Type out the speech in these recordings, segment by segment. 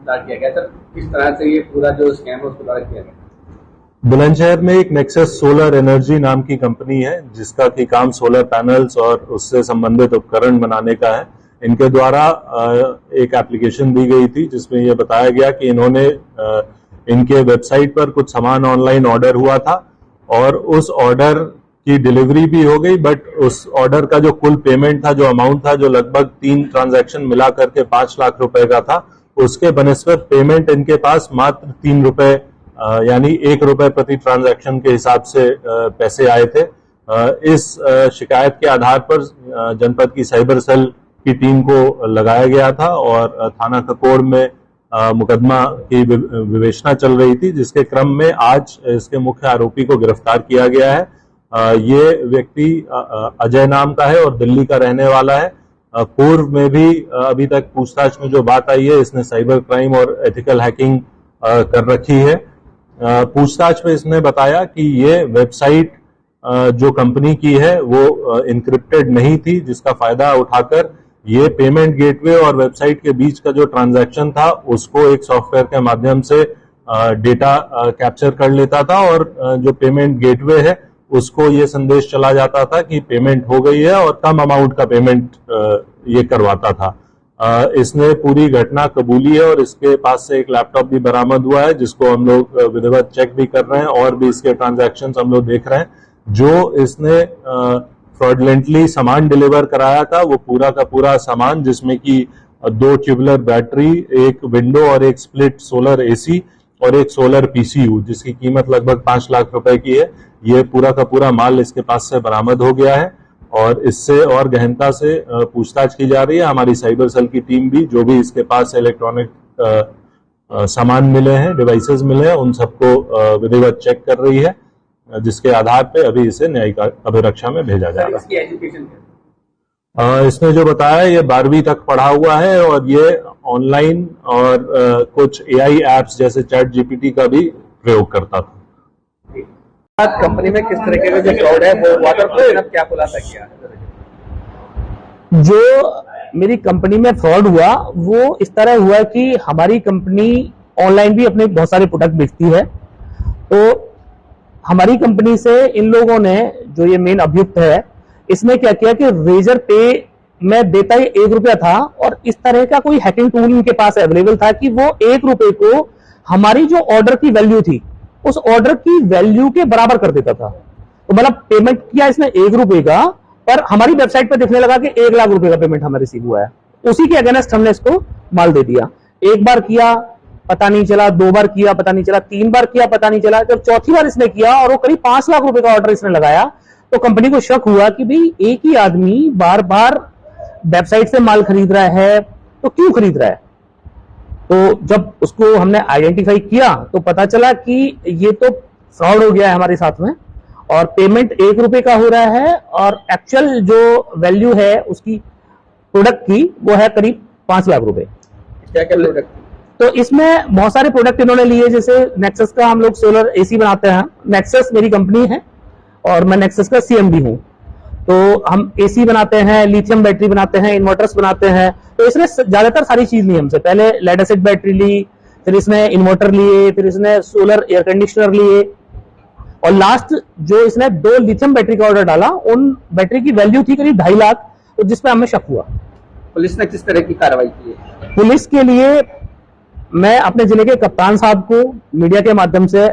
गिरफ्तार किया गया। सर, किस तरह से ये पूरा जो स्कैम है उसके द्वारा किया गया? बुलंदशहर में एक नेक्सस सोलर एनर्जी नाम की कंपनी है जिसका की काम सोलर पैनल्स और उससे संबंधित उपकरण बनाने का है। इनके द्वारा एक एप्लीकेशन दी गई थी जिसमें यह बताया गया कि इन्होंने इनके वेबसाइट पर कुछ सामान ऑनलाइन ऑर्डर हुआ था और उस ऑर्डर की डिलीवरी भी हो गई, बट उस ऑर्डर का जो कुल पेमेंट था, जो अमाउंट था, जो लगभग 3 ट्रांजैक्शन मिला करके 5 लाख रुपए का था, उसके बनिस्बत पेमेंट इनके पास मात्र 3 रुपए यानी 1 रुपए प्रति ट्रांजैक्शन के हिसाब से पैसे आए थे। इस शिकायत के आधार पर जनपद की साइबर सेल की टीम को लगाया गया था और थाना ककोड़ में मुकदमा की विवेचना चल रही थी, जिसके क्रम में आज इसके मुख्य आरोपी को गिरफ्तार किया गया है। ये व्यक्ति अजय नाम का है और दिल्ली का रहने वाला है। पूर्व में भी अभी तक पूछताछ में जो बात आई है, इसने साइबर क्राइम और एथिकल हैकिंग कर रखी है। पूछताछ में इसने बताया कि ये वेबसाइट जो कंपनी की है वो इनक्रिप्टेड नहीं थी, जिसका फायदा उठाकर ये पेमेंट गेटवे और वेबसाइट के बीच का जो ट्रांजैक्शन था उसको एक सॉफ्टवेयर के माध्यम से डेटा कैप्चर कर लेता था और जो पेमेंट गेटवे है उसको ये संदेश चला जाता था कि पेमेंट हो गई है और कम अमाउंट का पेमेंट ये करवाता था। इसने पूरी घटना कबूली है और इसके पास से एक लैपटॉप भी बरामद हुआ है जिसको हम लोग विधिवत चेक भी कर रहे हैं और भी इसके ट्रांजैक्शंस हम लोग देख रहे हैं। जो इसने फ्रॉडलेंटली सामान डिलीवर कराया था वो पूरा का पूरा सामान, जिसमें कि 2 ट्यूबुलर बैटरी, एक विंडो और एक स्प्लिट सोलर एसी और एक सोलर पीसीयू, जिसकी कीमत लगभग 5 लाख रुपए की है, ये पूरा का पूरा माल इसके पास से बरामद हो गया है और इससे और गहनता से पूछताछ की जा रही है। हमारी साइबर सेल की टीम भी जो भी इसके पास इलेक्ट्रॉनिक सामान मिले हैं, डिवाइसेस मिले हैं, उन सबको विधिवत चेक कर रही है, जिसके आधार पे अभी इसे न्यायिक अभिरक्षा में भेजा जाएगा। इसकी एजुकेशन क्या? इसने जो बताया ये 12वीं तक पढ़ा हुआ है और ये ऑनलाइन और कुछ एआई एप्स जैसे चैट जीपीटी का भी प्रयोग करता था। कंपनी में किस तरीके का जो फ्रॉड है वो वाटर क्या खुलासा किया? जो मेरी कंपनी में फ्रॉड हुआ वो इस तरह हुआ कि हमारी कंपनी ऑनलाइन भी अपने बहुत सारे प्रोडक्ट बेचती है। तो हमारी कंपनी से इन लोगों ने, जो ये मेन अभियुक्त है, इसने क्या किया कि रेजर पे में देता ही 1 रुपया था और इस तरह का कोई हैकिंग टूल इनके पास अवेलेबल था कि वो 1 रुपए को हमारी जो ऑर्डर की वैल्यू थी उस ऑर्डर की वैल्यू के बराबर कर देता था। तो मतलब पेमेंट किया इसने 1 रुपए का, पर हमारी वेबसाइट पर दिखने लगा कि 1 लाख रुपए का पेमेंट हमें रिसीव हुआ है। उसी के अगेंस्ट हमने इसको माल दे दिया। 1 बार किया, पता नहीं चला, 2 बार किया, पता नहीं चला, 3 बार किया, पता नहीं चला। जब चौथी बार इसने किया और वो करीब 5 लाख रुपए का ऑर्डर इसने लगाया, तो कंपनी को शक हुआ कि भाई एक ही आदमी बार बार वेबसाइट से माल खरीद रहा है, तो क्यों खरीद रहा है। तो जब उसको हमने आइडेंटिफाई किया तो पता चला कि ये तो फ्रॉड हो गया है हमारे साथ में और पेमेंट 1 रुपए का हो रहा है और एक्चुअल जो वैल्यू है उसकी प्रोडक्ट की वो है करीब 5 लाख रुपए। क्या क्या प्रोडक्ट? तो इसमें बहुत सारे प्रोडक्ट इन्होंने लिए, जैसे नेक्सस का हम लोग सोलर एसी बनाते हैं। नेक्सस मेरी कंपनी है और मैं नेक्सस का सीएमडी हूं। तो हम एसी बनाते हैं, लिथियम बैटरी बनाते हैं, इन्वर्टर्स बनाते हैं। तो इसने ज्यादातर सारी चीज ली हमसे। पहले लेड एसिड बैटरी ली, फिर इसने इन्वर्टर लिए, फिर इसने सोलर एयर कंडीशनर लिए और लास्ट जो इसने 2 लिथियम बैटरी का ऑर्डर डाला, उन बैटरी की वैल्यू थी करीब 2.5 लाख, तो जिसपे हमें शक हुआ। पुलिस ने किस तरह की कार्रवाई की है? पुलिस के लिए मैं अपने जिले के कप्तान साहब को मीडिया के माध्यम से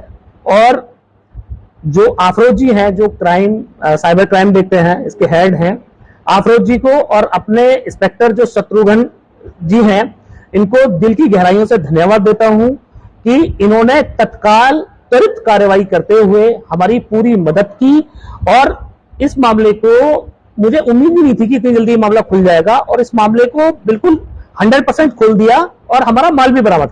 और जो आफरोज जी हैं, जो साइबर क्राइम देखते हैं, इसके हेड हैं, आफरोज जी को और अपने इंस्पेक्टर जो शत्रुघ्न जी हैं, इनको दिल की गहराइयों से धन्यवाद देता हूं कि इन्होंने तत्काल त्वरित कार्रवाई करते हुए हमारी पूरी मदद की और इस मामले को मुझे उम्मीद भी नहीं थी कि इतनी जल्दी मामला खुल जाएगा और इस मामले को बिल्कुल 100% खोल दिया और हमारा माल भी बरामद